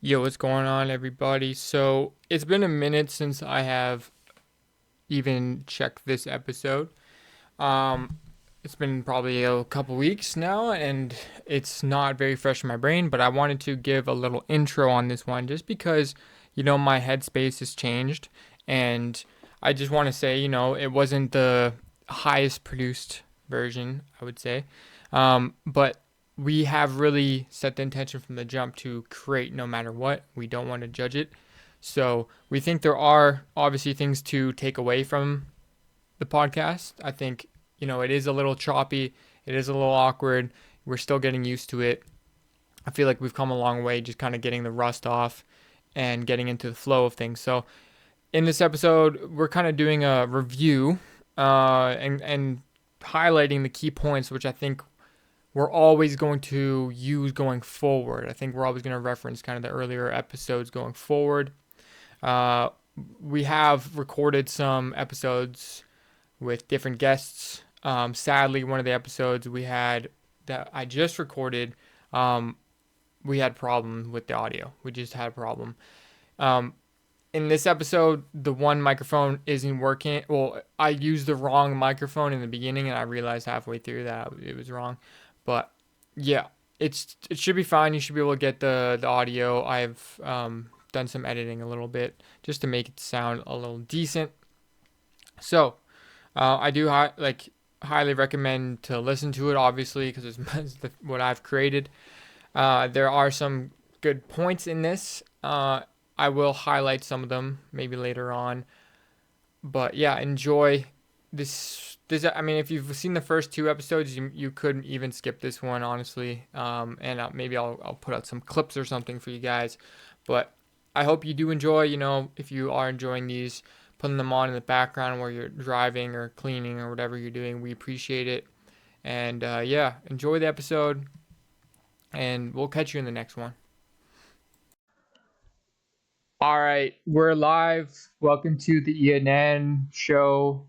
Yo, what's going on, everybody? So, it's been a minute since I have even checked this episode. Um, it's been probably a couple weeks now, and it's not very fresh in my brain, but I wanted to give a little intro on this one just because, my headspace has changed, and I just want to say, it wasn't the highest produced version, I would say. But we have really set the intention from the jump to create no matter what. We don't want to judge it. So we think there are obviously things to take away from the podcast. I think, it is a little choppy, it is a little awkward. We're still getting used to it. I feel like we've come a long way just kind of getting the rust off and getting into the flow of things. So in this episode, we're kind of doing a review and highlighting the key points, which I think we're always going to use going forward. I think we're always going to reference kind of the earlier episodes going forward. Uh, we have recorded some episodes with different guests. Sadly, one of the episodes we had that I just recorded, um, we had problems with the audio. We just had a problem. Um, in this episode, the one microphone isn't working. Well, I used the wrong microphone in the beginning, and I realized halfway through that it was wrong. But yeah, it should be fine. You should be able to get the audio. I've done some editing a little bit just to make it sound a little decent. So I do highly recommend to listen to it, obviously, because it's what I've created. There are some good points in this. I will highlight some of them maybe later on. But yeah, enjoy this. I mean, if you've seen the first two episodes, you couldn't even skip this one, honestly. And maybe I'll put out some clips or something for you guys. But I hope you do enjoy. If you are enjoying these, putting them on in the background while you're driving or cleaning or whatever you're doing, we appreciate it. And yeah, enjoy the episode, and we'll catch you in the next one. All right, we're live. Welcome to the ENN show,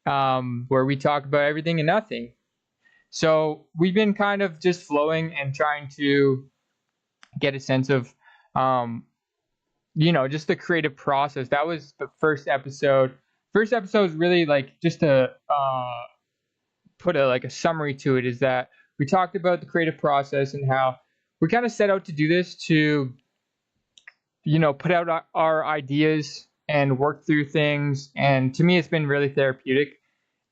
where we talk about everything and nothing. So we've been kind of just flowing and trying to get a sense of, um, just the creative process. That was the first episode. First episode is really like just to put a summary to it. Is that we talked about the creative process and how we kind of set out to do this to put out our ideas and work through things. And to me, it's been really therapeutic.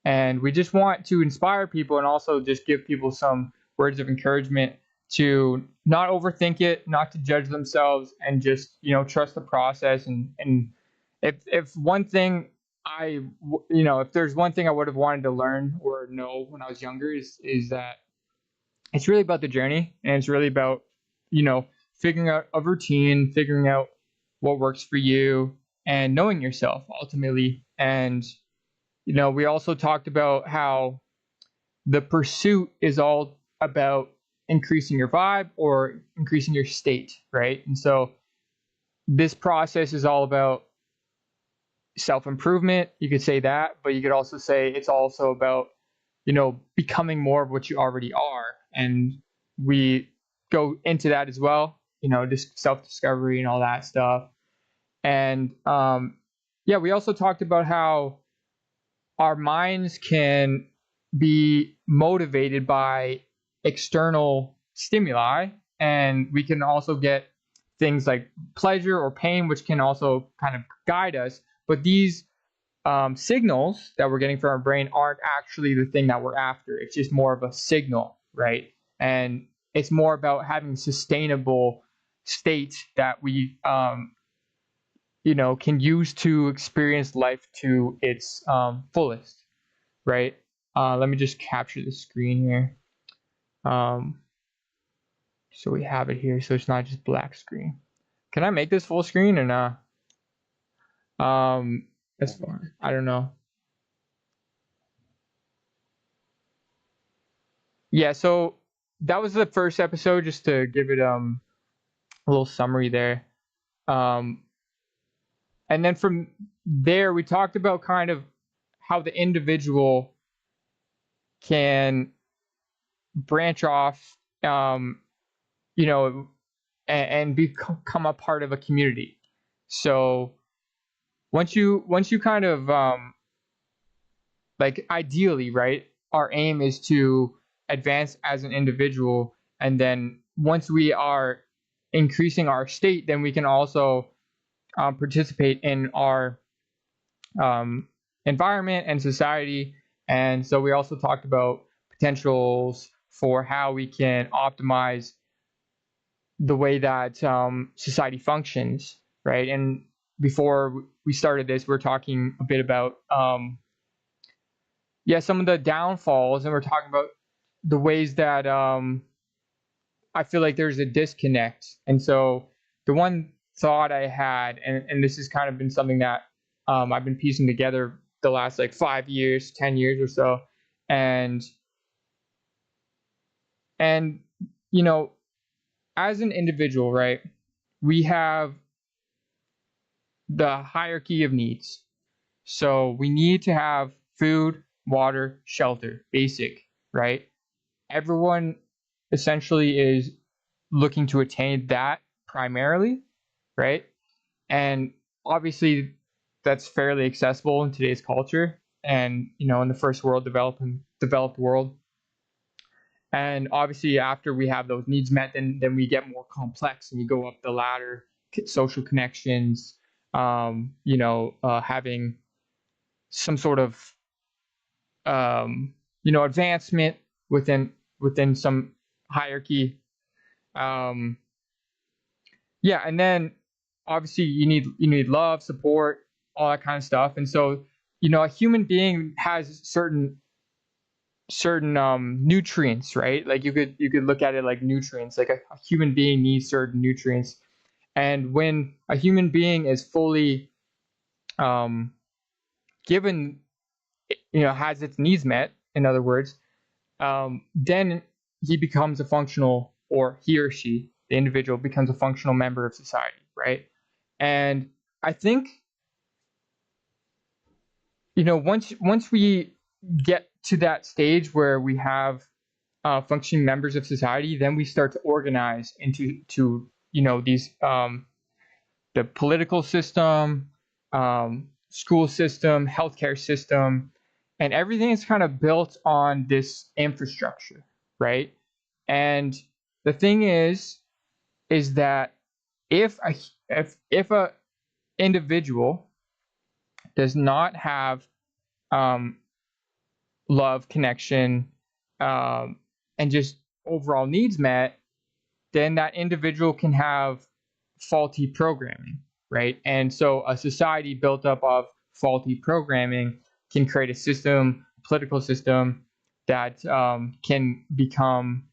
And we just want to inspire people and also just give people some words of encouragement to not overthink it, not to judge themselves, and just trust the process. And if one thing if there's one thing I would have wanted to learn or know when I was younger is that it's really about the journey, and it's really about you know figuring out a routine, figuring out what works for you, and knowing yourself ultimately. And we also talked about how the pursuit is all about increasing your vibe or increasing your state, right? And so this process is all about self improvement. You could say that, but you could also say it's also about, becoming more of what you already are. And we go into that as well, just self discovery and all that stuff. And yeah, we also talked about how our minds can be motivated by external stimuli, and we can also get things like pleasure or pain, which can also kind of guide us. But these signals that we're getting from our brain aren't actually the thing that we're after. It's just more of a signal, right? And it's more about having sustainable state that we can use to experience life to its fullest, right? Let me just capture the screen here. Um, so we have it here, so it's not just black screen. Can I make this full screen or not? That's fine. I don't know. Yeah, so that was the first episode, just to give it a little summary there. Um, and then from there, we talked about kind of how the individual can branch off, you know, and become a part of a community. So once you kind of like ideally, right, our aim is to advance as an individual, and then once we are increasing our state, then we can also participate in our um, environment and society. And so we also talked about potentials for how we can optimize the way that society functions, right? And before we started this, we're talking a bit about some of the downfalls, and we're talking about the ways that I feel like there's a disconnect. And so the one thought I had, and this has kind of been something that I've been piecing together the last like 5 years, 10 years or so, and and you know, as an individual, right, we have the hierarchy of needs. So we need to have food, water, shelter, basic, right? Everyone essentially is looking to attain that primarily, right? And obviously that's fairly accessible in today's culture and in the first world developed world. And obviously after we have those needs met, then we get more complex and we go up the ladder, social connections, having some sort of advancement within some hierarchy. um yeah, and then obviously you need love, support, all that kind of stuff. And so a human being has certain nutrients, right? Like you could look at it like nutrients. Like a human being needs certain nutrients, and when a human being is fully um given, has its needs met, in other words, then he becomes a functional, or he or she, the individual, becomes a functional member of society, right? And I think once we get to that stage where we have functioning members of society, then we start to organize into these the political system, school system, healthcare system, and everything is kind of built on this infrastructure, right? And the thing is that if a individual does not have um, love, connection, and just overall needs met, then that individual can have faulty programming, right? And so a society built up of faulty programming can create a system, political system, that can become,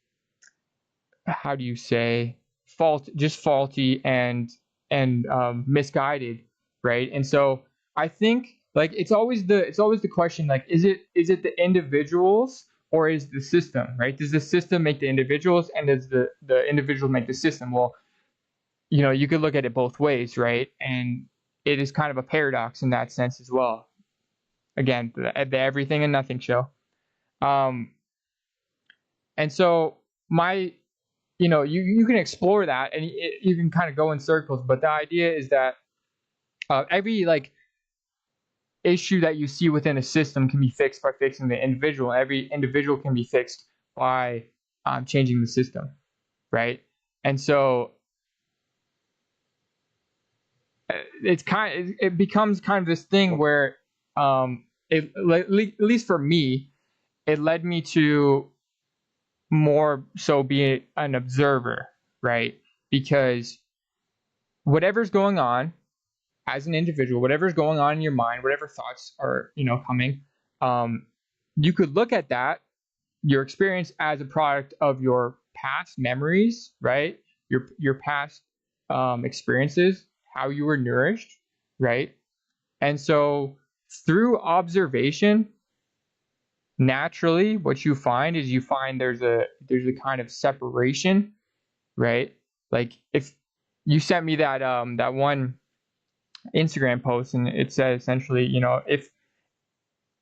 how do you say, faulty and misguided, right? And so I think, like, it's always the question, like, is it the individuals or is the system, right? Does the system make the individuals, and does the individual make the system? Well, you could look at it both ways, right? And it is kind of a paradox in that sense as well. Again, the everything and nothing show. Um, and so my you can explore that, and you can kind of go in circles, but the idea is that every like issue that you see within a system can be fixed by fixing the individual. Every individual can be fixed by changing the system, right? And so it becomes kind of this thing where at least for me, it led me to more so be an observer, right? Because whatever's going on as an individual, whatever's going on in your mind, whatever thoughts are coming, um, you could look at that, your experience, as a product of your past memories, right? Your past experiences, how you were nourished, right? And so through observation, naturally, what you find there's a kind of separation, right? Like if you sent me that one Instagram post, and it said essentially,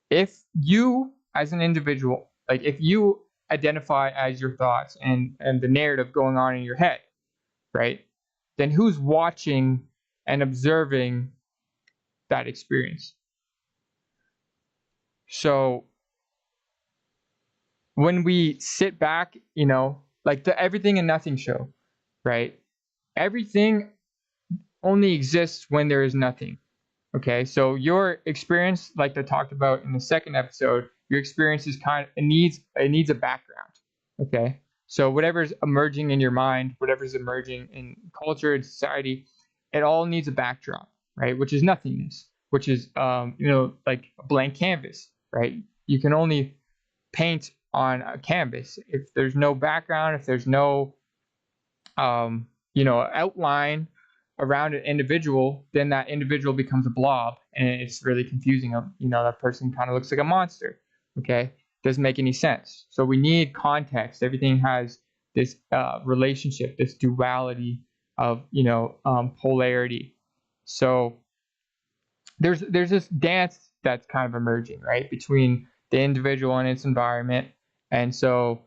if you as an individual, like if you identify as your thoughts and the narrative going on in your head, right? Then who's watching and observing that experience? So when we sit back, like the Everything and Nothing show, right? Everything only exists when there is nothing. Okay, so your experience, like I talked about in the second episode, your experience is it needs a background. Okay, so whatever's emerging in your mind, whatever's emerging in culture and society, it all needs a backdrop, right? Which is nothingness, which is like a blank canvas, right? You can only paint on a canvas if there's no background, if there's no outline around an individual, then that individual becomes a blob, and it's really confusing. That person kind of looks like a monster. Okay, doesn't make any sense. So we need context. Everything has this relationship, this duality of polarity. So there's this dance that's kind of emerging, right, between the individual and its environment. And so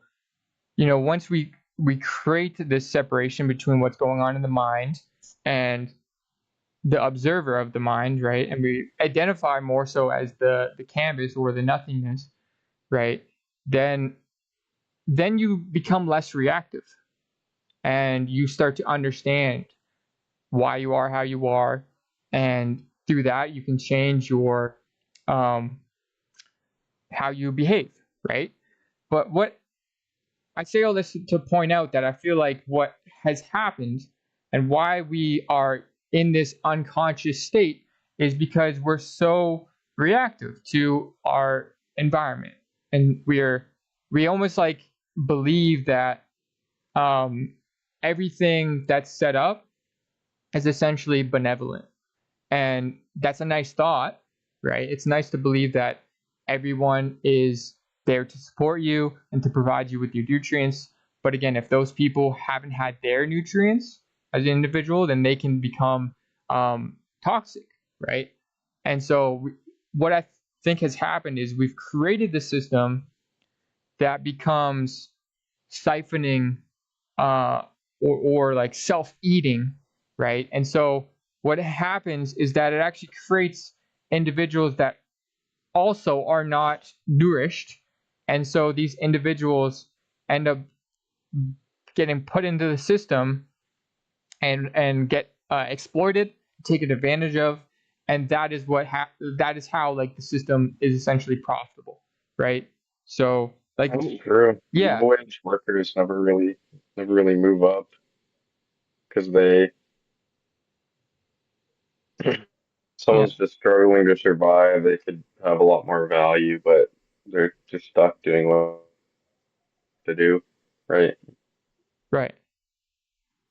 once we create this separation between what's going on in the mind and the observer of the mind, right, and we identify more so as the canvas or the nothingness, right, then you become less reactive, and you start to understand why you are how you are, and through that you can change your how you behave, right? But what I say all this to point out that I feel like what has happened and why we are in this unconscious state is because we're so reactive to our environment, and we almost like believe that um, everything that's set up is essentially benevolent. And that's a nice thought, right? It's nice to believe that everyone is there to support you and to provide you with your nutrients. But again, if those people haven't had their nutrients as an individual, then they can become toxic, right? And so, what I think has happened is we've created the system that becomes siphoning uh, or like self-eating, right? And so what happens is that it actually creates individuals that also are not nourished, and so these individuals end up getting put into the system and get exploited, taken advantage of, and that is how like the system is essentially profitable, right? So like That's true. yeah, Low-wage workers never really move up because yeah, someone's just struggling to survive. They could have a lot more value, but they're just stuck doing what to do, right? right.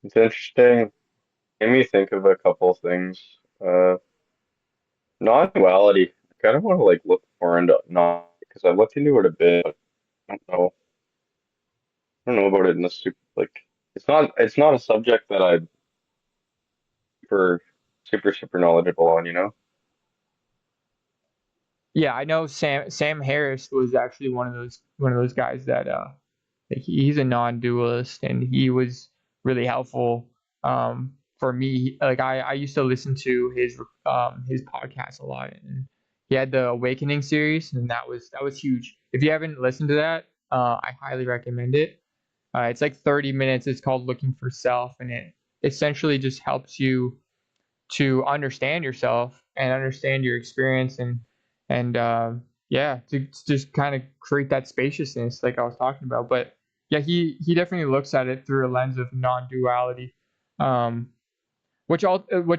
It's interesting. Made me think of a couple of things. Uh, Non-duality. I kind of want to like look more into non because I've looked into it a bit. But I don't know. I don't know about it in the super like. It's not a subject that I'm super super knowledgeable on. Yeah, I know Sam Harris was actually one of those guys that like he's a non-dualist, and he was really helpful for me. Like I used to listen to his podcast a lot, and he had the Awakening series, and that was huge. If you haven't listened to that, I highly recommend it. It's like 30 minutes. It's called Looking for Self, and it essentially just helps you to understand yourself and understand your experience, and yeah, to just kind of create that spaciousness like I was talking about. But yeah, he definitely looks at it through a lens of non-duality, um, which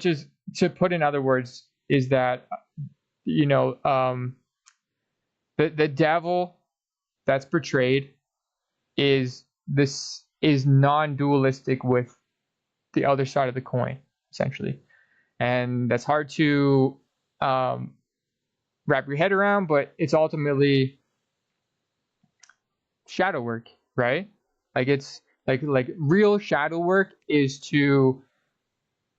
is, to put in other words, is that you know um, the devil that's portrayed is non-dualistic with the other side of the coin, essentially. And that's hard to um, wrap your head around, but it's ultimately shadow work, right? Like it's like real shadow work is to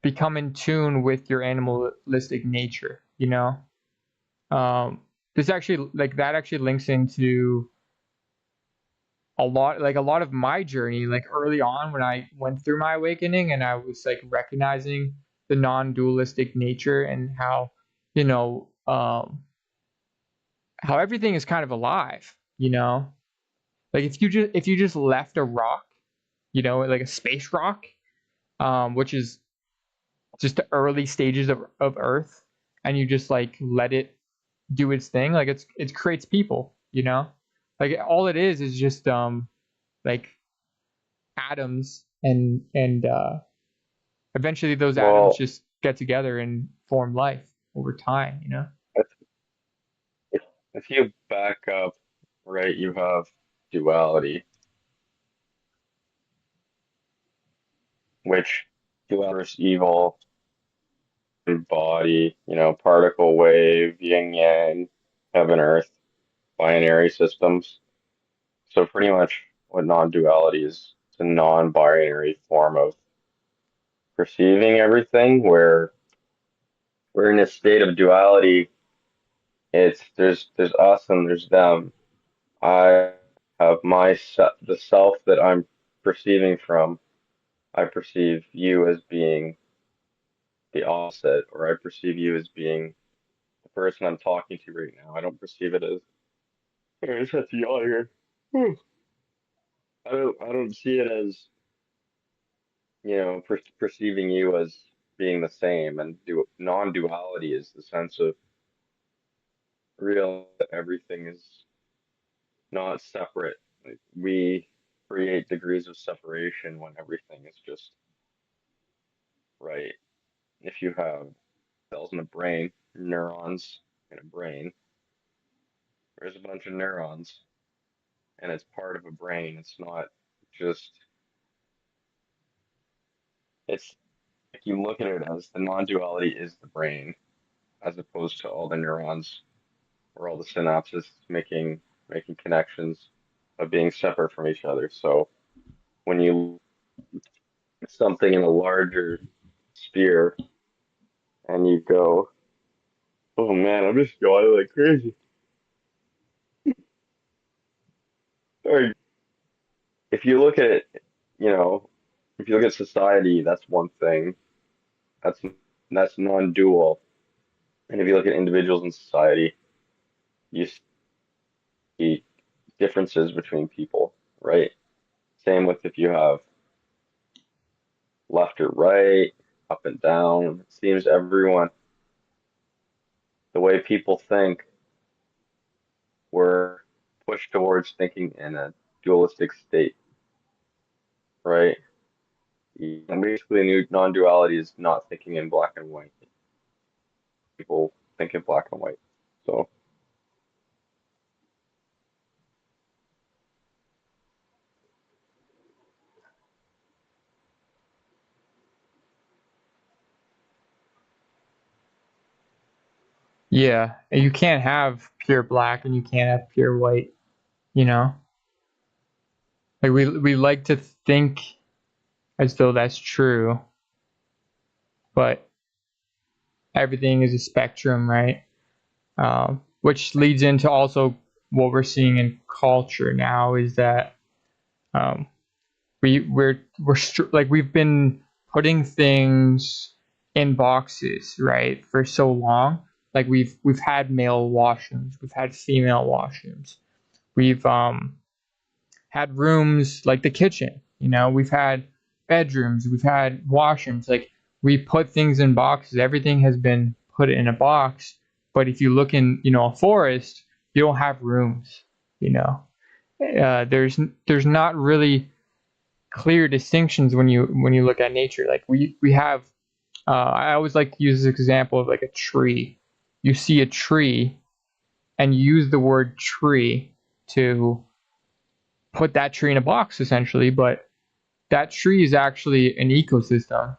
become in tune with your animalistic nature. Um, this actually, like that actually links into a lot of my journey, like early on when I went through my awakening and I was like recognizing the non-dualistic nature and how, you know, how everything is kind of alive, you know? Like if you just left a rock, you know, like a space rock, which is just the early stages of Earth, and you just like let it do its thing, like it creates people, you know? Like all it is just like atoms and eventually those atoms Well, just get together and form life over time, you know? if, if you back up, right, you have duality, which duality versus evil, body, particle wave, yin yang, heaven earth, binary systems. So pretty much what non-duality is, it's a non-binary form of perceiving everything where we're in a state of duality. It's there's us and there's them. I have the self that I'm perceiving from. I perceive you as being the opposite, or I perceive you as being the person I'm talking to right now. I don't perceive it as I just have to yawn here. I don't see it as perceiving you as being the same, and non-duality is the sense of real that everything is not separate. Like we create degrees of separation when everything is just right. If you have cells in a brain, neurons in a brain, there's a bunch of neurons, and it's part of a brain. It's not just, it's, if you look at it as the non-duality is the brain, as opposed to all the neurons or all the synapses making connections of being separate from each other. So when you look at something in a larger sphere and you go, oh man, I'm just going like crazy. Or if you look at it, you know, if you look at society, that's one thing. That's that's non-dual. And if you look at individuals in society, you see differences between people, right? Same with if you have left or right, up and down. It seems everyone, the way people think, we're pushed towards thinking in a dualistic state, right? And basically, non-duality is not thinking in black and white. People think in black and white. So, Yeah, and you can't have pure black and you can't have pure white, you know? Like we like to think as though that's true, but everything is a spectrum, right? Which leads into also what we're seeing in culture now is that um, like we've been putting things in boxes, right, for so long. Like we've had male washrooms, we've had female washrooms, we've had rooms like the kitchen, you know, we've had bedrooms, we've had washrooms. Like we put things in boxes. Everything has been put in a box. But if you look in, you know, a forest, you don't have rooms. You know, there's not really clear distinctions when you look at nature. Like we have. I always like to use this example of like a tree. You see a tree, and you use the word tree to put that tree in a box essentially, but that tree is actually an ecosystem,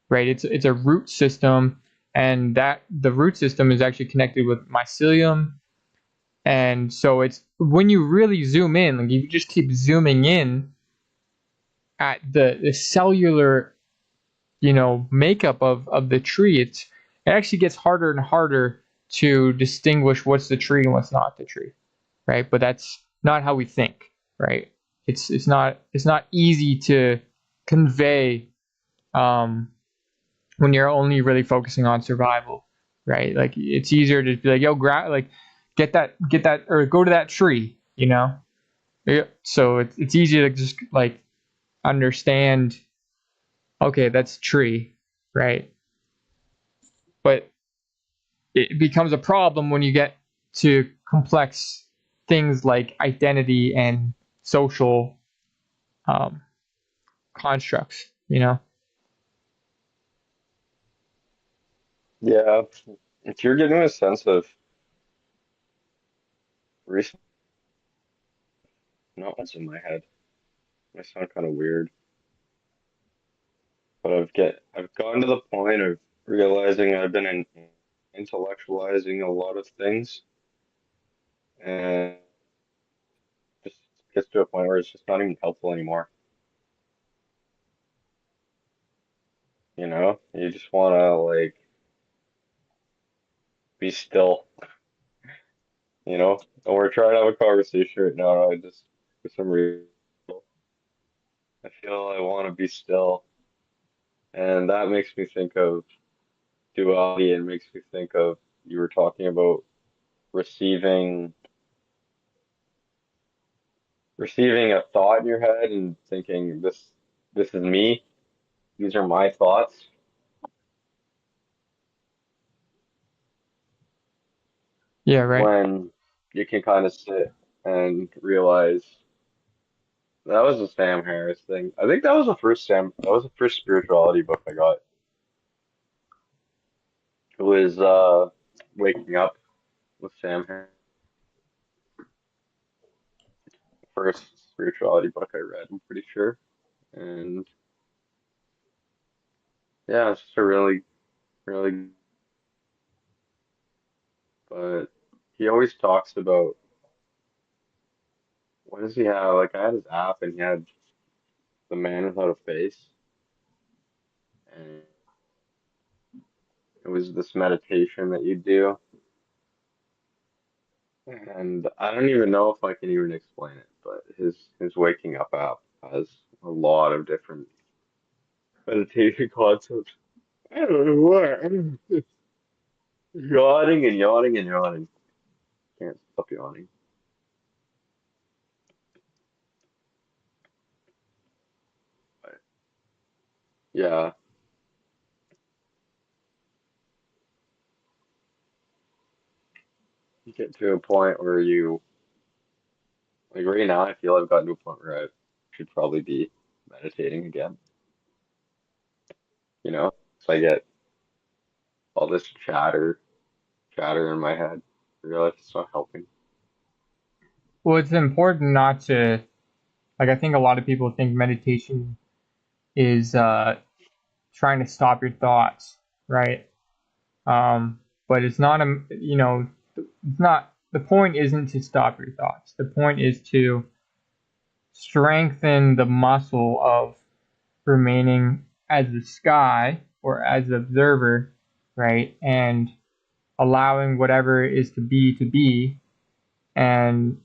right? It's a root system, and that the root system is actually connected with mycelium, and so it's when you really zoom in, like you just keep zooming in at the cellular, you know, makeup of the tree, it actually gets harder and harder to distinguish what's the tree and what's not the tree, right? But that's not how we think, right? It's not easy to convey um, when you're only really focusing on survival, right? Like it's easier to be like, yo, like get that, or go to that tree, you know. Yeah. So it's easy to just like understand. Okay, that's a tree, right? But it becomes a problem when you get to complex things like identity and social um, constructs. You know. Yeah, if you're getting a sense of recent, not what's in my head, I sound kind of weird, but I've gotten to the point of realizing I've been intellectualizing a lot of things, and just gets to a point where it's just not even helpful anymore. You know, you just want to like be still. You know, and we're trying to have a conversation right now. I just, for some reason, I feel I want to be still, and that makes me think of duality, and makes me think of you were talking about receiving receiving a thought in your head and thinking this is me. These are my thoughts. Yeah. Right. When you can kind of sit and realize that was a Sam Harris thing. I think that was the first spirituality book I got. It was Waking Up with Sam Harris. First spirituality book I read, I'm pretty sure. And yeah, it's just a really, but he always talks about what does he have? Like I had his app and he had The Man Without a Face, and it was this meditation that you do. And I don't even know if I can even explain it, but his Waking Up app has a lot of different meditation concepts. I don't know what. I'm just yawning and yawning and yawning. Can't stop yawning. But yeah, you get to a point where you like right now. I feel I've gotten to a point where I should probably be meditating again. You know, so I get all this chatter in my head. I realize it's not helping. Well, it's important not to like. I think a lot of people think meditation is trying to stop your thoughts, right? But it's not a it's not the point isn't to stop your thoughts. The point is to strengthen the muscle of remaining as the sky or as the observer, right? And allowing whatever is to be, and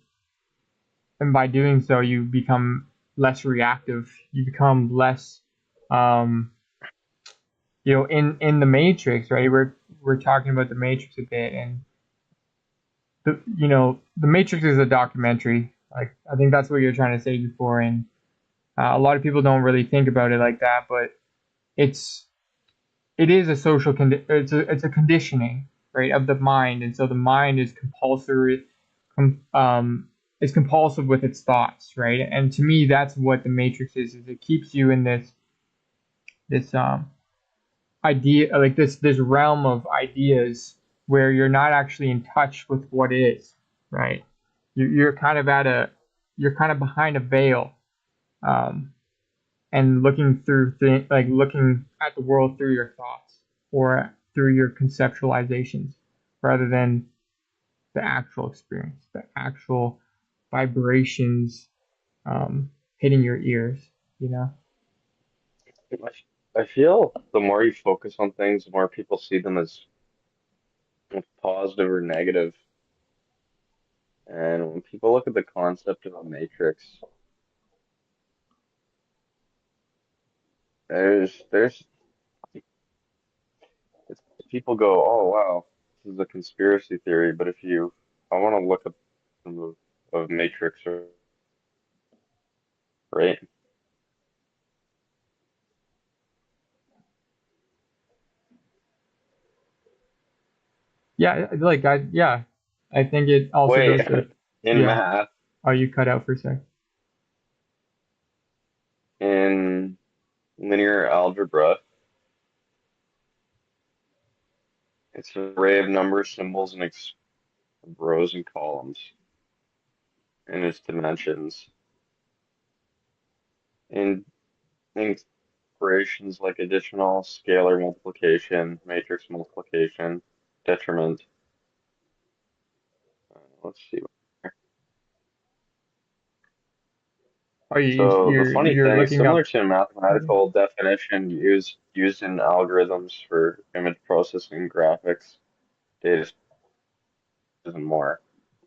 and by doing so you become less reactive. You become less um in the matrix, right? We're talking about the matrix a bit, and the Matrix is a documentary. Like I think that's what you're trying to say before, and a lot of people don't really think about it like that, but it's it is a it's a conditioning, right, of the mind, and so the mind is compulsory, com, is compulsive with its thoughts, right? And to me, that's what the Matrix is it keeps you in this idea, like this realm of ideas where you're not actually in touch with what is, right? You're kind of you're kind of behind a veil, um, and looking through like looking at the world through your thoughts or through your conceptualizations rather than the actual experience, the actual vibrations hitting your ears, you know? I feel the more you focus on things, the more people see them as positive or negative. And when people look at the concept of a matrix, there's it's, people go, oh wow, this is a conspiracy theory, but if you, I want to look up some of Matrix, right? Yeah, like I think it also Wait, goes to in yeah. math, Oh, you cut out for a sec. in linear algebra, it's an array of numbers, symbols, and rows and columns in its dimensions. In in operations like additional, scalar multiplication, matrix multiplication, detriment. Let's see. Are you So the you're funny you're thing, looking similar up? to a mathematical definition used in algorithms for image processing, graphics, data and more,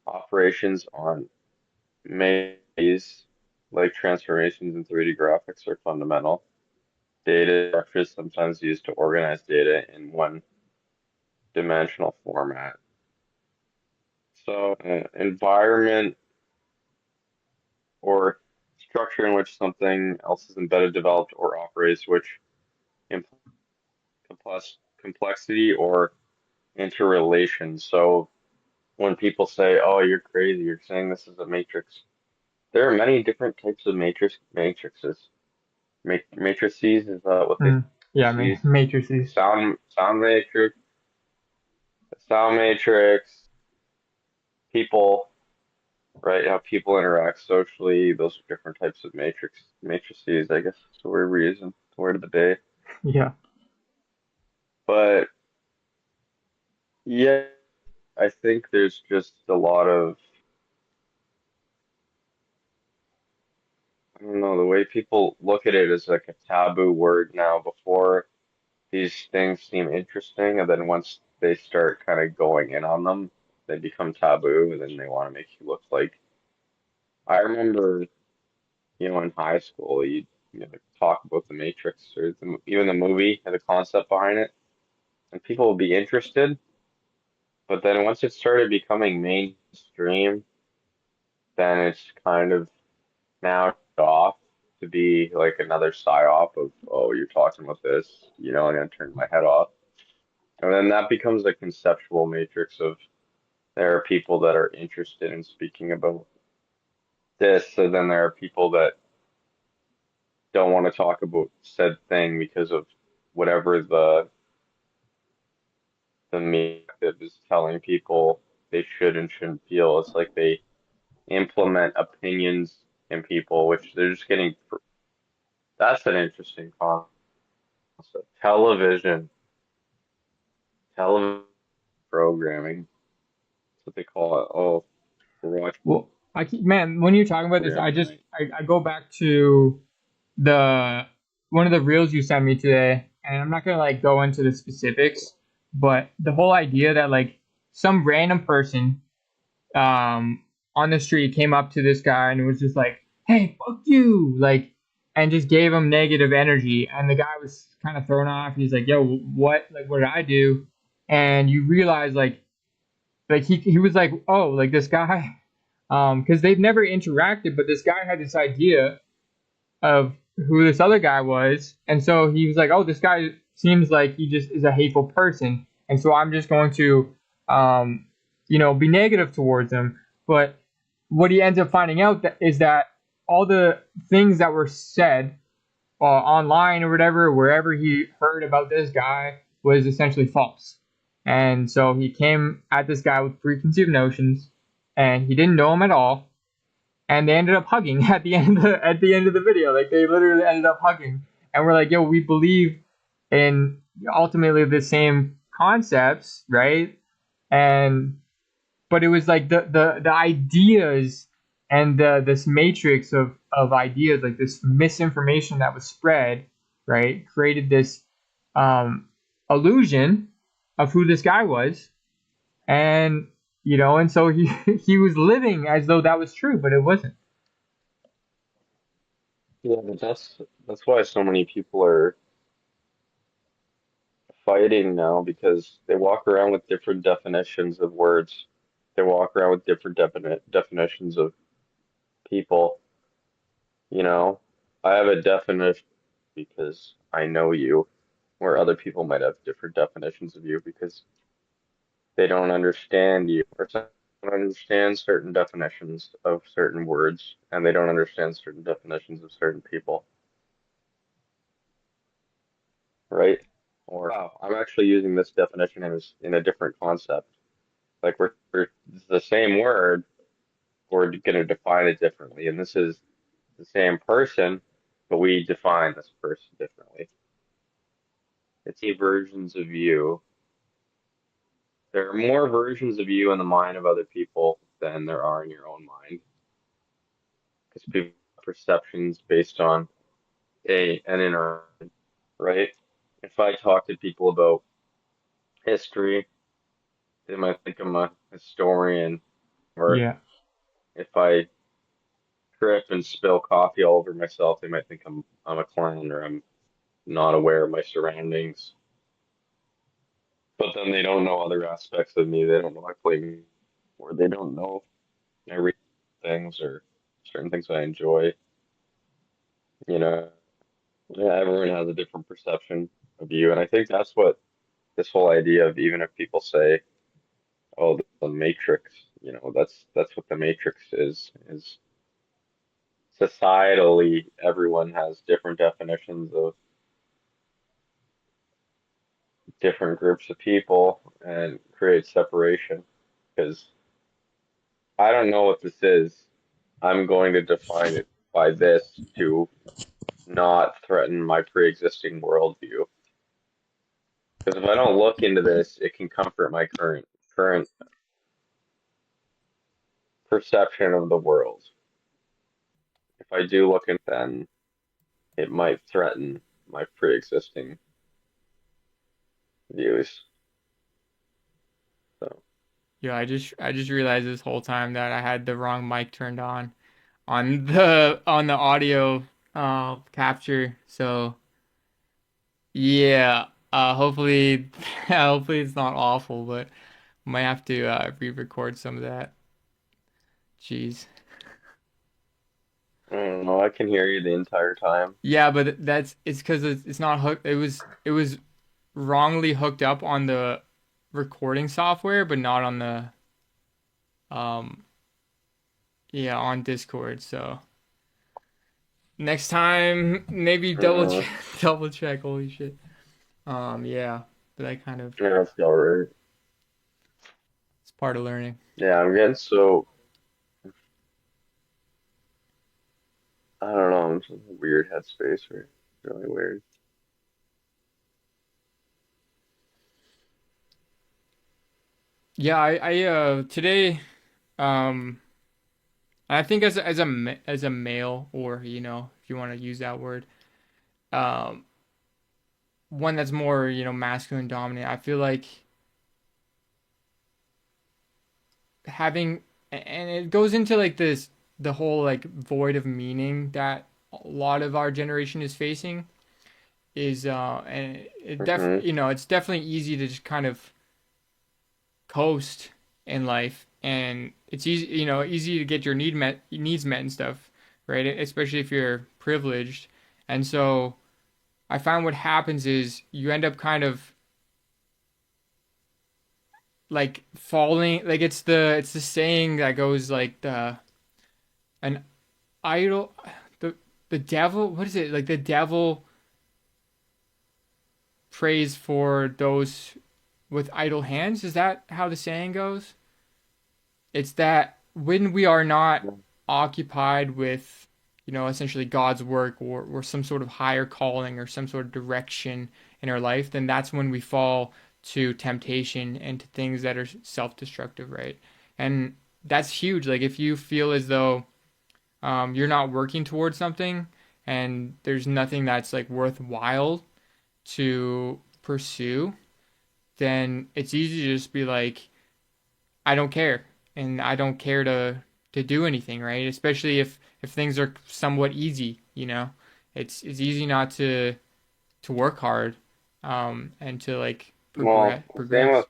operations on maze like transformations in 3D graphics are fundamental. Data structures sometimes used to organize data in one-dimensional format. So, environment or structure in which something else is embedded, developed, or operates, which implies complexity or interrelation. So when people say, "Oh, you're crazy," you're saying this is a matrix. There are many different types of matrices. Matrices is what they Mm, yeah, matrices. matrices. Sound matrix, sound matrix, people, right? How people interact socially. Those are different types of matrices, I guess. That's the word we're using, the word of the day. Yeah. But yeah, I think there's just a lot of, I don't know, the way people look at it is like a taboo word now. Before these things seem interesting, and then once they start kind of going in on them, they become taboo, and then they want to make you look like. I remember, in high school, you talk about the Matrix or even the movie and the concept behind it, and people would be interested. But then once it started becoming mainstream, then it's kind of now off to be like another psyop of, oh, you're talking about this, I'm gonna turn my head off. And then that becomes a conceptual matrix of there are people that are interested in speaking about this, and then there are people that don't want to talk about said thing because of whatever the media is telling people they should and shouldn't feel. It's like they implement opinions in people, which they're just getting. That's an interesting concept. Television programming. That's what they call it. Oh, we're watching Well, man, when you're talking about this, program tonight. I go back to the one of the reels you sent me today, and I'm not gonna like go into the specifics, but the whole idea that like some random person on the street came up to this guy and was just like, "Hey, fuck you!" like, and just gave him negative energy, and the guy was kind of thrown off. He's like, "Yo, what? Like, what did I do?" And you realize like he was like, "Oh, like this guy." Because they've never interacted, but this guy had this idea of who this other guy was, and so he was like, "Oh, this guy seems like he just is a hateful person, and so I'm just going to, um, be negative towards him." But what he ends up finding out is that all the things that were said online or whatever, wherever he heard about this guy, was essentially false. And so he came at this guy with preconceived notions, and he didn't know him at all, and they ended up hugging at the end of the video. Like they literally ended up hugging, and we're like, "Yo, we believe in ultimately the same concepts, right?" And but it was like the ideas and this matrix of ideas, like this misinformation that was spread, right, created this um, illusion of who this guy was, and and so he he was living as though that was true, but it wasn't. Yeah, but That's why so many people are fighting now because they walk around with different definitions of words. They walk around with different definitions of people. You know, I have a definition because I know you, where other people might have different definitions of you because they don't understand you or don't understand certain definitions of certain words and they don't understand certain definitions of certain people, right? Or wow, I'm actually using this definition in a different concept. Like we're it's the same word, we're going to define it differently, and this is the same person, but we define this person differently. It's versions of you. There are more versions of you in the mind of other people than there are in your own mind, because people have perceptions based on an inner, right? If I talk to people about history, they might think I'm a historian, or Yeah. if I trip and spill coffee all over myself, they might think I'm a clown or I'm not aware of my surroundings. But then they don't know other aspects of me. They don't know I play music, or they don't know I read things or certain things I enjoy. You know, yeah, everyone has a different perception of you, and I think that's what this whole idea of even if people say, "Oh, the Matrix," that's what the Matrix is societally everyone has different definitions of different groups of people and create separation because I don't know what this is. I'm going to define it by this to not threaten my pre-existing worldview. Because if I don't look into this, it can comfort my current perception of the world. If I do look in, then it might threaten my pre-existing views. So, Yeah, I just realized this whole time that I had the wrong mic turned on the audio capture. So yeah, hopefully hopefully it's not awful, but might have to re-record some of that. Jeez. I don't know. I can hear you the entire time. Yeah, but it's because it's not hooked. It was wrongly hooked up on the recording software, but not on the um yeah on Discord. So next time maybe Uh, double check. Holy shit. Yeah, but I kind of yeah, that's all right. it's part of learning. Yeah, I'm getting so I don't know. I'm in some weird headspace. Right? Really weird. Yeah, I today um I think as a male, or if you want to use that word, um one that's more masculine dominant, I feel like having, and it goes into like this, the whole like void of meaning that a lot of our generation is facing, is and Hmm. it's definitely easy to just kind of coast in life, and it's easy to get your needs met and stuff, right? Especially if you're privileged. And so I find what happens is you end up kind of like falling, like it's the saying that goes like an idol, the the devil, what is it, like the devil prays for those with idle hands. Is that how the saying goes? It's that when we are not occupied with, essentially God's work, or some sort of higher calling or some sort of direction in our life, then that's when we fall to temptation and to things that are self-destructive, right? And that's huge. Like if you feel as though you're not working towards something and there's nothing that's like worthwhile to pursue, then it's easy to just be like, I don't care, and I don't care to do anything, right? Especially if things are somewhat easy. It's easy not to work hard, and to like Well, same with progress.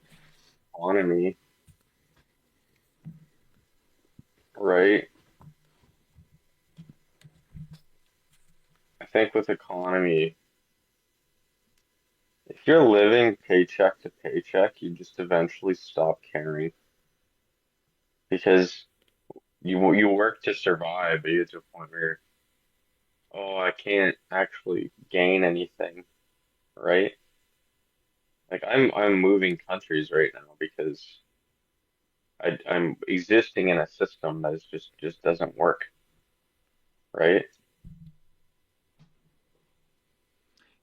economy, right? I think with economy, if you're living paycheck to paycheck, you just eventually stop caring because you work to survive, but you get to a point where, oh, I can't actually gain anything, right? Like I'm moving countries right now because I'm existing in a system that is just doesn't work, right?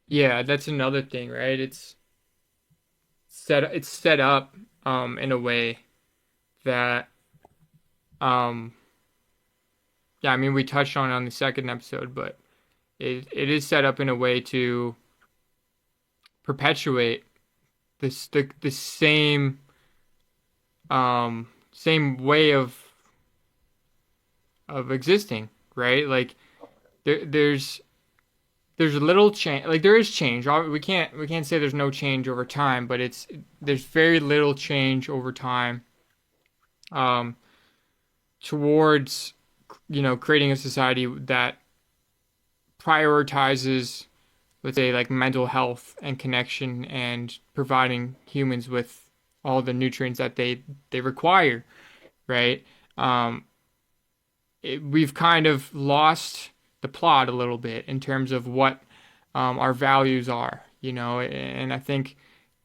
Yeah, that's another thing, right? It's set up in a way that um yeah, I mean we touched on it on the second episode, but it is set up in a way to perpetuate the same way of existing, right? Like there's a little change, like there is change. We can't say there's no change over time, but there's very little change over time um towards creating a society that prioritizes, let's say, like mental health and connection and providing humans with all the nutrients that they require, right? Um, we've kind of lost the plot a little bit in terms of what our values are, and I think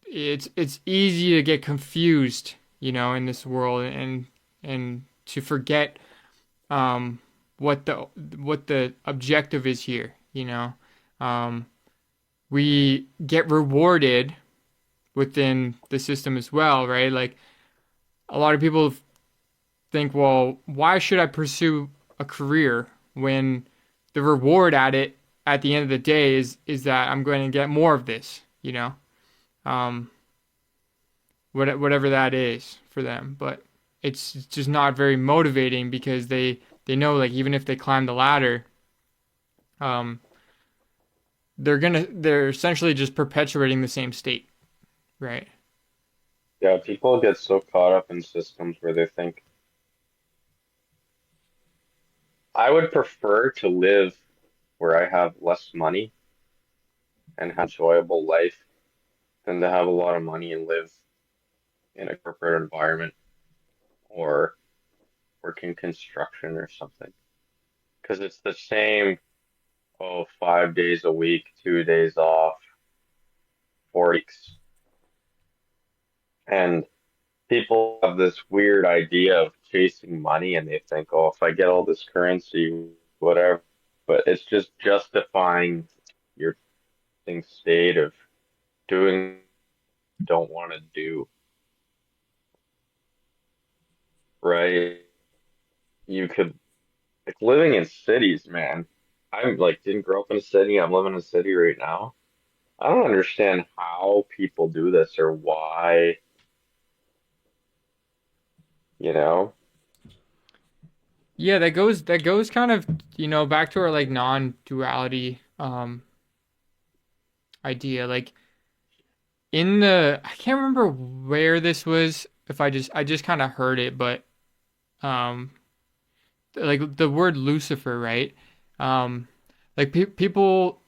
it's easy to get confused, in this world and to forget um, what the objective is here, Um, we get rewarded within the system as well, right? Like a lot of people think, well, why should I pursue a career when the reward at it at the end of the day is that I'm going to get more of this, um, whatever that is for them. But it's just not very motivating because they know like even if they climb the ladder, um, they're essentially just perpetuating the same state, right? Yeah, people get so caught up in systems where they think I would prefer to live where I have less money and have enjoyable life than to have a lot of money and live in a corporate environment or work in construction or something. Because it's the same, oh, 5 days a week, 2 days off, 4 weeks. And people have this weird idea of chasing money and they think, oh, if I get all this currency, whatever. But it's just justifying your state of doing don't want to do, right? You could like living in cities, man. I'm like didn't grow up in a city. I'm living in a city right now. I don't understand how people do this or why, you know? Yeah, that goes kind of, back to our like non-duality idea. Like I can't remember where this was, if I just kind of heard it, but um like the word Lucifer, right? Um like people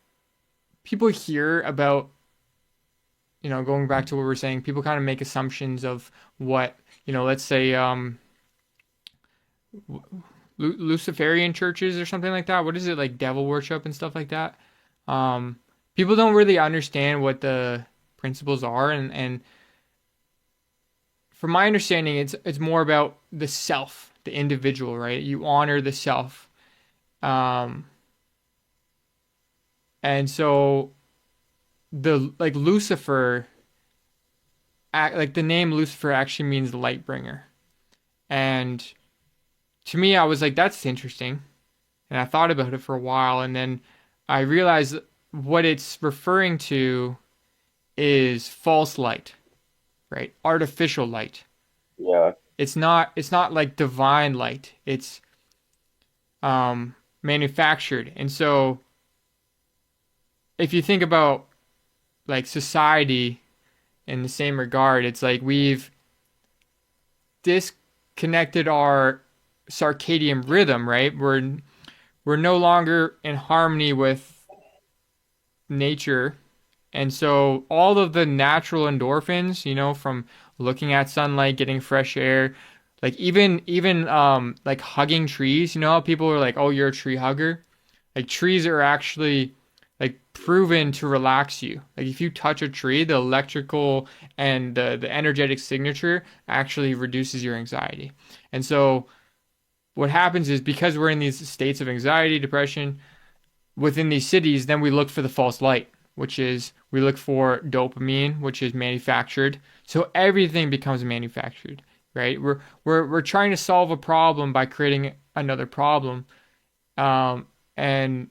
hear about, going back to what we were saying, people kind of make assumptions of what, let's say Luciferian churches or something like that. What is it, like devil worship and stuff like that? Um, People don't really understand what the principles are, and from my understanding, it's more about the self, the individual, right? You honor the self, um, and so the like Lucifer, like the name Lucifer actually means light bringer, and to me, I was like, that's interesting, and I thought about it for a while, and then I realized what it's referring to is false light, right? Artificial light. Yeah. It's not like divine light. It's manufactured. And so if you think about like society in the same regard, it's like we've disconnected our circadian rhythm, right? We're no longer in harmony with nature. And so all of the natural endorphins, from looking at sunlight, getting fresh air, like even like hugging trees, how people are like, "Oh, you're a tree hugger." Like trees are actually like proven to relax you. Like if you touch a tree, the electrical and the energetic signature actually reduces your anxiety. And so what happens is because we're in these states of anxiety, depression, within these cities, then we look for the false light, which is we look for dopamine, which is manufactured. So everything becomes manufactured, right? We're trying to solve a problem by creating another problem, and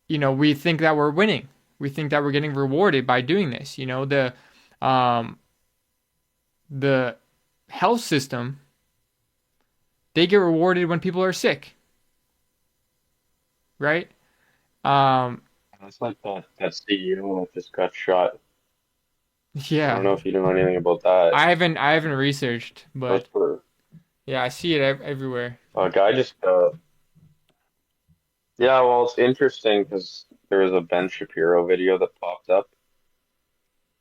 we think that we're winning. We think that we're getting rewarded by doing this. Um, the health system, they get rewarded when people are sick, right? Um, It's like that CEO that just got shot. I yeah, don't know if you know anything about that. I haven't researched, That's but for yeah, I see it everywhere. a guy just yeah, well, it's interesting because there was a Ben Shapiro video that popped up,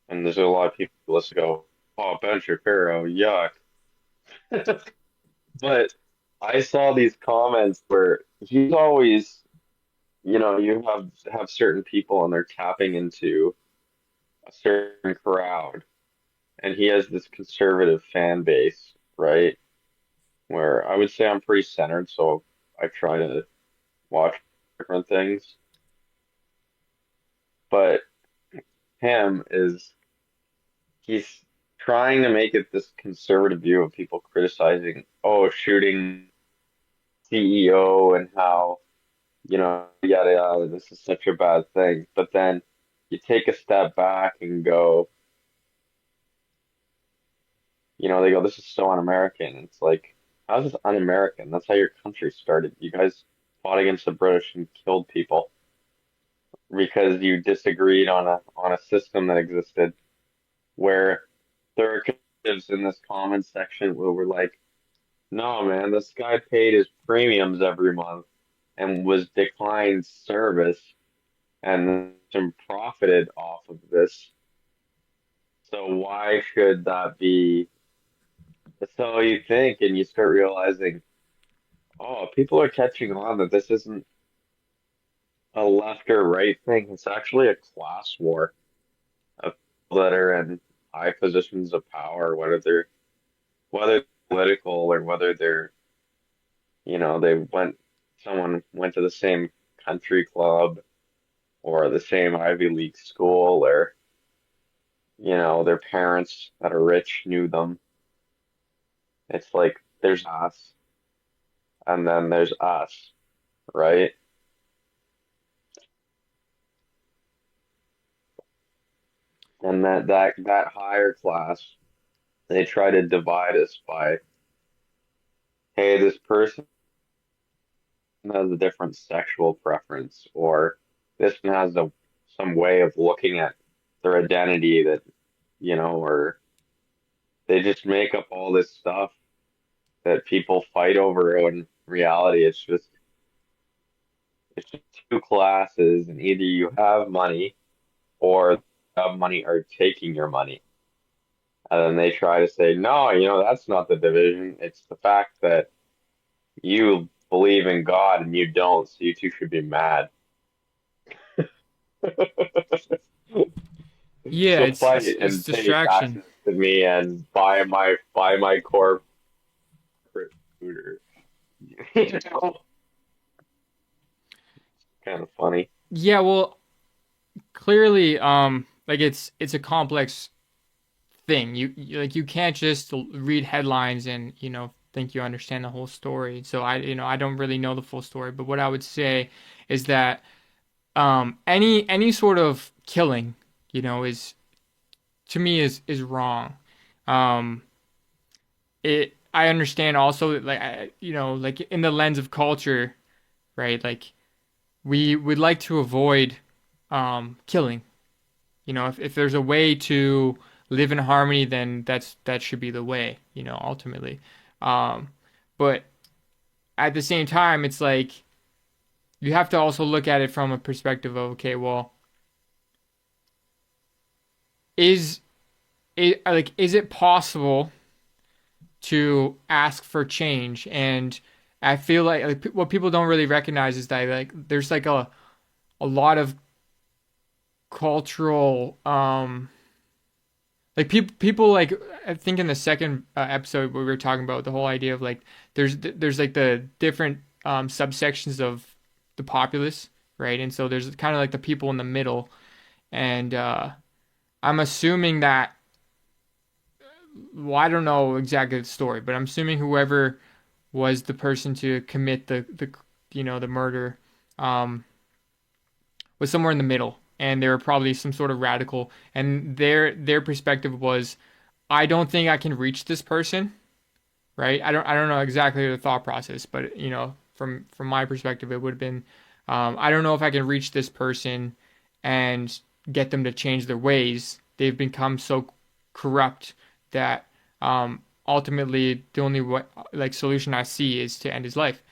and there's a lot of people listen go, "Oh, Ben Shapiro, yuck." But I saw these comments where he's always, you have certain people and they're tapping into a certain crowd, and he has this conservative fan base, right? Where I would say I'm pretty centered, so I try to watch different things. But him is he's trying to make it this conservative view of people criticizing, oh, shooting CEO and how, yada yada, this is such a bad thing. But then you take a step back and go, they go, this is so un-American. It's like, how's this un-American? That's how your country started. You guys fought against the British and killed people because you disagreed on a system that existed where there are conservatives in this comment section where we're like, no, man, this guy paid his premiums every month and was declined service and profited off of this. So why should that be? So you think, and you start realizing, oh, people are catching on that this isn't a left or right thing. It's actually a class war of people that are in high positions of power, whether political or whether they're, someone went to the same country club or the same Ivy League school or, their parents that are rich knew them. It's like there's us and then there's us, right? And that higher class, they try to divide us by, hey, this person has a different sexual preference, or this one has some way of looking at their identity that, or they just make up all this stuff that people fight over. In reality, it's just two classes, and either you have money or have money are taking your money. And then they try to say, no, that's not the division. It's the fact that you believe in God and you don't, so you two should be mad. Yeah, So it's fight it's, it's and pay distraction. taxes to me and buy my corporate scooter. Kind of funny. Yeah, well, clearly, like it's a complex thing. Like you can't just read headlines and think you understand the whole story. So I don't really know the full story, but what I would say is that any sort of killing, is to me is wrong. Um, it I understand also that like like in the lens of culture, right? Like we would like to avoid killing. If there's a way to live in harmony, then that should be the way, ultimately. Um, but at the same time, it's like you have to also look at it from a perspective of, okay, well, is is it possible to ask for change? And I feel like what people don't really recognize is that there's like a lot of cultural like people like I think in the second episode where we were talking about the whole idea of like there's like the different subsections of the populace, right? And so there's kind of like the people in the middle, and I'm assuming that, well, I don't know exactly the story, but I'm assuming whoever was the person to commit the murder um, was somewhere in the middle, and they were probably some sort of radical, and their perspective was, I don't think I can reach this person, right? I don't know exactly the thought process, but from my perspective, it would have been, I don't know if I can reach this person and get them to change their ways. They've become so corrupt that ultimately the only like solution I see is to end his life.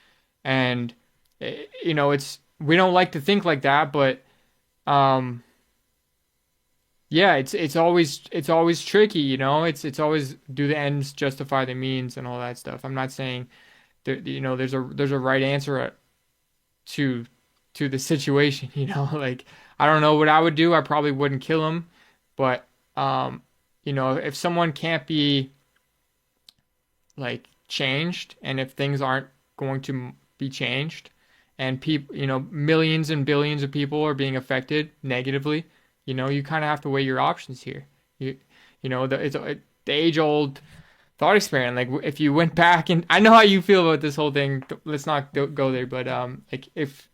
And it's we don't like to think like that, but um, yeah, it's always tricky, It's always, do the ends justify the means and all that stuff. I'm not saying there's a right answer to to the situation, Like, I don't know what I would do. I probably wouldn't kill him, but if someone can't be like changed, and if things aren't going to be changed, and people, millions and billions of people are being affected negatively, you kind of have to weigh your options here. You it's the age old thought experiment. Like, if you went back, and I know how you feel about this whole thing. Let's not go there, but like, if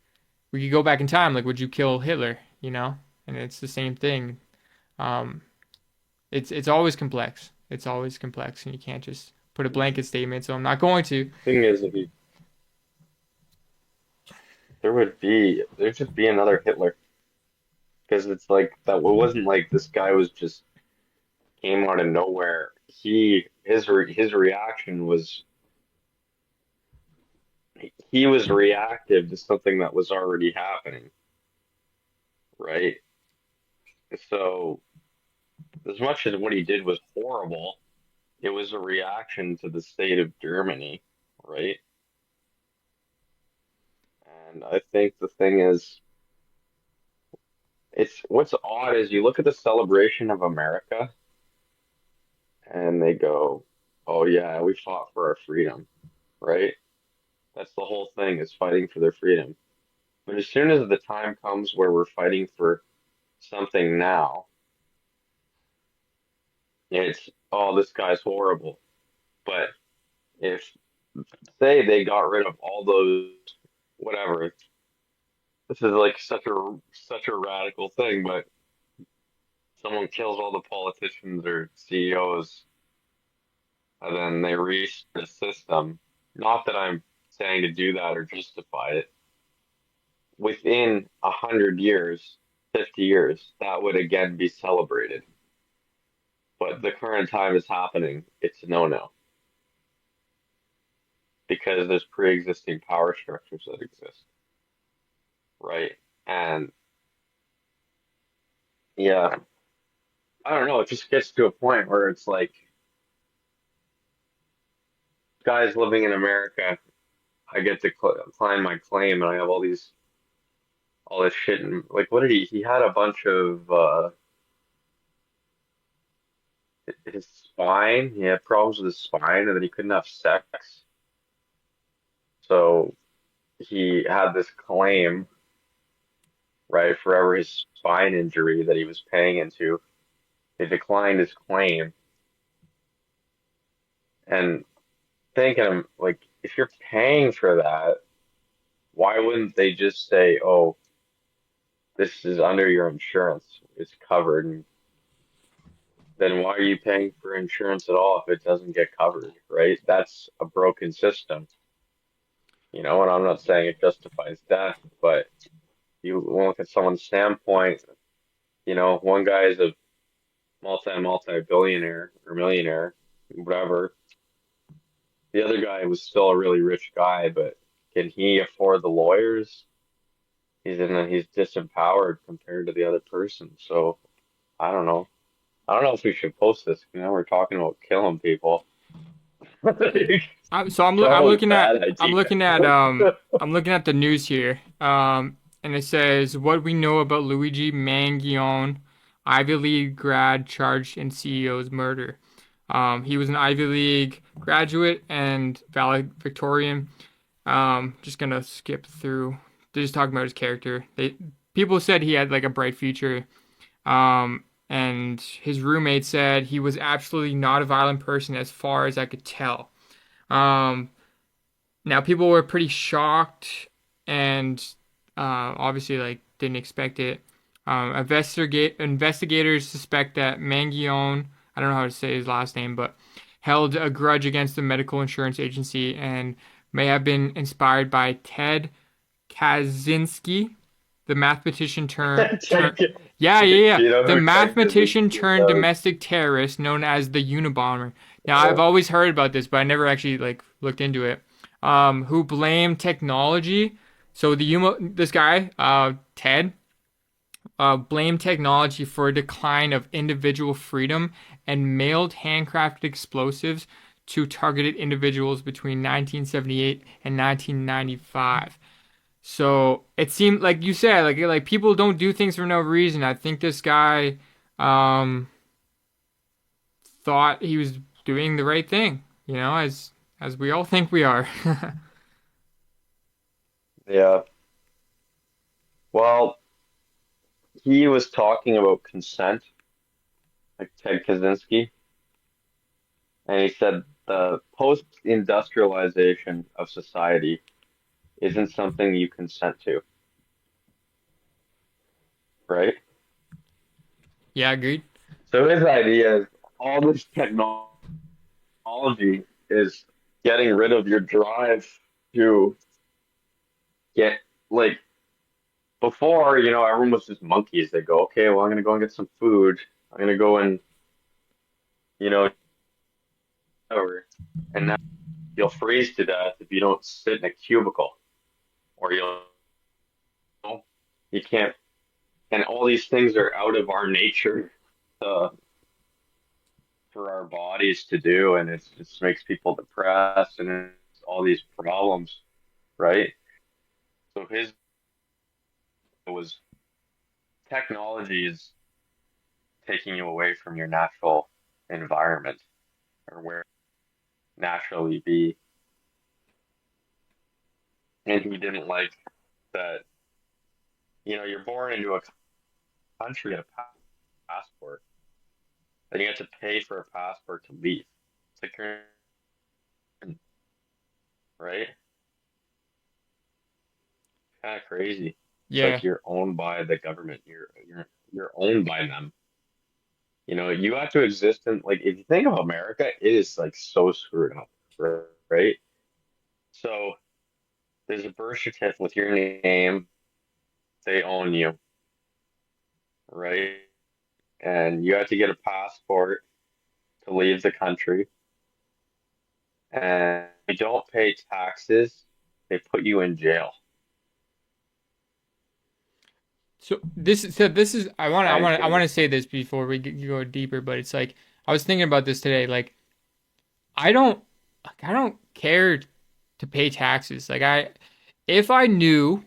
we could go back in time, like, would you kill Hitler? And it's the same thing. Um, it's always complex. It's always complex, and you can't just put a blanket statement. So I'm not going to. Thing is, if you, there'd just be another Hitler because it's like that. It wasn't like this guy was just came out of nowhere. His reaction was he was reactive to something that was already happening, right? So as much as what he did was horrible, it was a reaction to the state of Germany, right? And I think the thing is, it's what's odd is you look at the celebration of America and they go, "Oh yeah, we fought for our freedom," right? That's the whole thing is fighting for their freedom. But as soon as the time comes where we're fighting for something now, it's, oh, this guy's horrible. But if, say, they got rid of all those, whatever, this is like such a radical thing, but someone kills all the politicians or CEOs, and then they restart the system. Not that I'm saying to do that or justify it. Within 100 years, 50 years, that would again be celebrated. But the current time is happening. It's a no-no because there's pre-existing power structures that exist, right? And yeah, I don't know. It just gets to a point where it's like guys living in America, I get to climb my claim, and I have all this shit. And like, what did he? He had a bunch of his spine. He had problems with his spine, and then he couldn't have sex. So he had this claim, right, for every his spine injury that he was paying into. They declined his claim, and thinking like, if you're paying for that, why wouldn't they just say, "Oh, this is under your insurance, it's covered," and then why are you paying for insurance at all if it doesn't get covered, right? That's a broken system, and I'm not saying it justifies death, but you look at someone's standpoint, one guy is a multi billionaire or millionaire, whatever. The other guy was still a really rich guy, but can he afford the lawyers? He's disempowered compared to the other person. So I don't know. I don't know if we should post this. We're talking about killing people. I'm Probably a looking at bad idea. I'm looking at the news here. And it says what we know about Luigi Mangione, Ivy League grad charged in CEO's murder. He was an Ivy League graduate and valedictorian. Just gonna skip through. They're just talking about his character. People said he had like a bright future. And his roommate said he was absolutely not a violent person as far as I could tell. Um, Now people were pretty shocked and obviously like didn't expect it. Investigators suspect that Mangione, I don't know how to say his last name, but held a grudge against the medical insurance agency and may have been inspired by Ted Kaczynski, the mathematician yeah, yeah, Do yeah. you know The who Ted mathematician Kaczynski is? turned domestic terrorist known as the Unabomber. Now, I've always heard about this, but I never actually like looked into it. Who blamed technology? So this guy, Ted, blamed technology for a decline of individual freedom and mailed handcrafted explosives to targeted individuals between 1978 and 1995. So it seemed like you said, like people don't do things for no reason. I think this guy um thought he was doing the right thing, as we all think we are. Yeah. Well, he was talking about consent, like Ted Kaczynski, and he said the post-industrialization of society isn't something you consent to, right? Yeah, agreed. So his idea is all this technology is getting rid of your drive to get like before, everyone was just monkeys. They go, okay, well, I'm gonna go and get some food. I'm gonna go and, you know, whatever. And now you'll freeze to death if you don't sit in a cubicle, or you can't. And all these things are out of our nature uh, for our bodies to do, and it just makes people depressed, and it's all these problems, right? So his was technology is taking you away from your natural environment or where you naturally be. And he didn't like that, you're born into a country and a passport, then you have to pay for a passport to leave. It's like you're, right? Kind of crazy. It's Yeah. like you're owned by the government. You're owned by them. You have to exist in like if you think of America, it is like so screwed up, right? So there's a birth certificate with your name, they own you, right? And you have to get a passport to leave the country. And if you don't pay taxes, they put you in jail. So this is I And want to say this before go deeper, but it's like I was thinking about this today. Like I don't I don't care to pay taxes. If I knew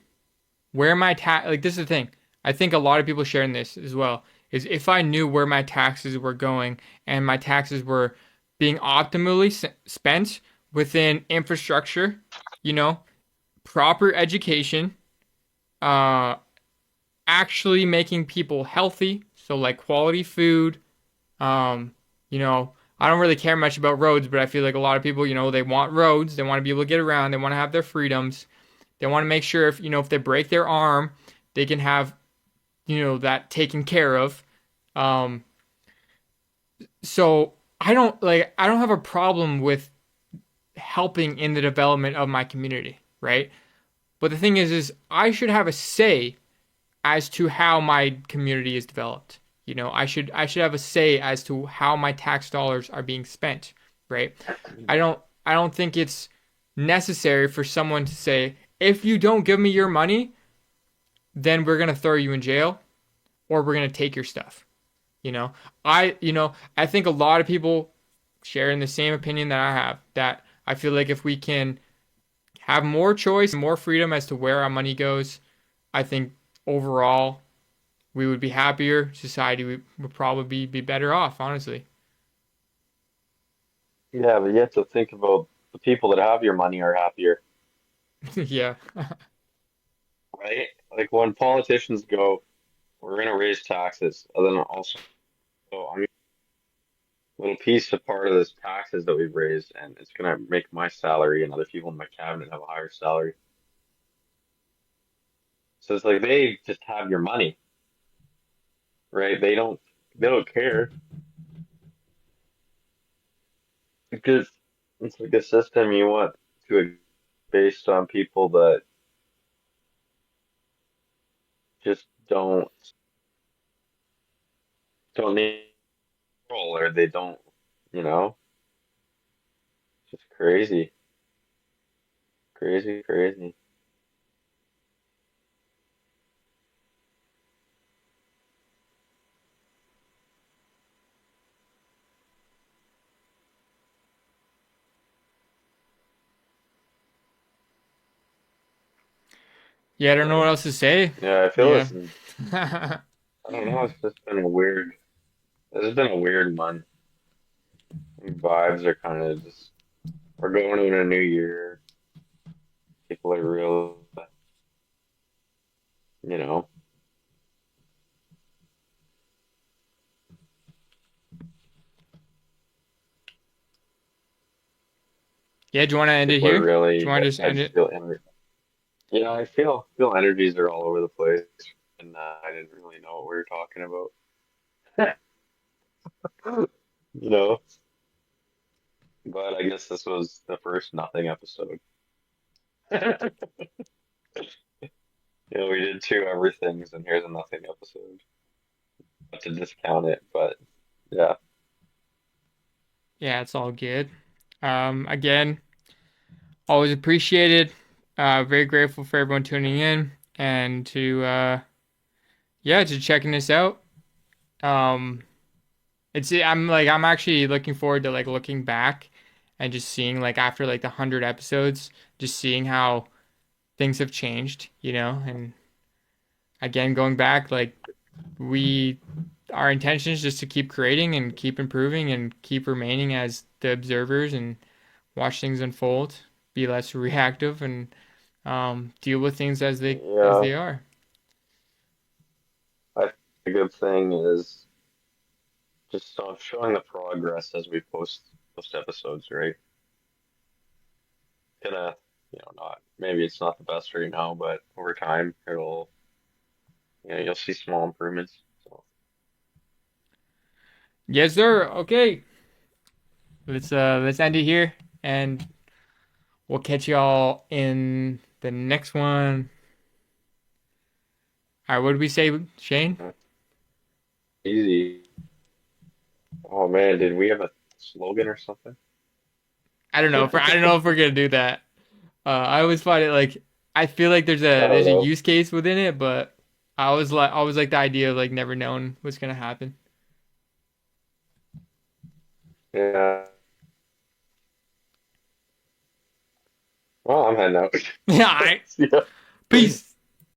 where my tax like this is the thing. I think a lot of people sharing this as well is if I knew where my taxes were going and my taxes were being optimally spent within infrastructure, you know, proper education, uh actually making people healthy, so like quality food. Um, I don't really care much about roads, but I feel like a lot of people, they want roads, they want to be able to get around, they want to have their freedoms. They want to make sure if they break their arm, they can have, that taken care of. Um, so I don't have a problem with helping in the development of my community, right? But the thing is I should have a say as to how my community is developed. I should have a say as to how my tax dollars are being spent, right? I don't think it's necessary for someone to say, if you don't give me your money, then we're gonna throw you in jail or we're gonna take your stuff. I think a lot of people share in the same opinion that I have, that I feel like if we can have more choice and more freedom as to where our money goes, I think overall we would be happier. Society would probably be better off, honestly. Yeah, but you have to think about the people that have your money are happier, Yeah. right? Like when politicians go, we're gonna raise taxes, and then also I'm a little piece of part of this taxes that we've raised, and it's gonna make my salary and other people in my cabinet have a higher salary. So it's like they just have your money, right? They don't care because it's like a system you want to based on people that just don't need control or they don't, you know, it's just crazy, crazy, crazy. Yeah, I don't know what So else to say. yeah, I feel Yeah. this is, I don't know, it's just been a weird. This has been a weird month. Vibes are kind of just. We're going into a new year. People are real, you know. Yeah, do you want to end it People are here? Do you really. want to just I end just it? feel yeah, I feel energies are all over the place, and I didn't really know what we were talking about. You know, but I guess this was the first nothing episode. We did two everythings, and here's a nothing episode. Not to discount it, but yeah, Yeah, it's all good. Again, always appreciated. Very grateful for everyone tuning in and to yeah, to checking this out. Um, I'm actually looking forward to like looking back and just seeing like after like the 100 episodes, just seeing how things have changed, and again going back like we our intention is just to keep creating and keep improving and keep remaining as the observers and watch things unfold, be less reactive and deal with things as yeah. they are. I think a good thing is just stop showing the progress as we post episodes, right? Gonna, not maybe it's not the best right now, but over time you'll see small improvements. So Yes, sir. Okay. Let's end it here and we'll catch y'all in the next one. All right, what did we say, Shane? easy. Oh man, did we have a slogan or something? I don't know if we're gonna do that. I always find it like I feel like I don't there's a know. use case within it, but I always like the idea of like never knowing what's gonna happen. Yeah. Well, I'm heading out. Yeah, all right. See ya. Peace.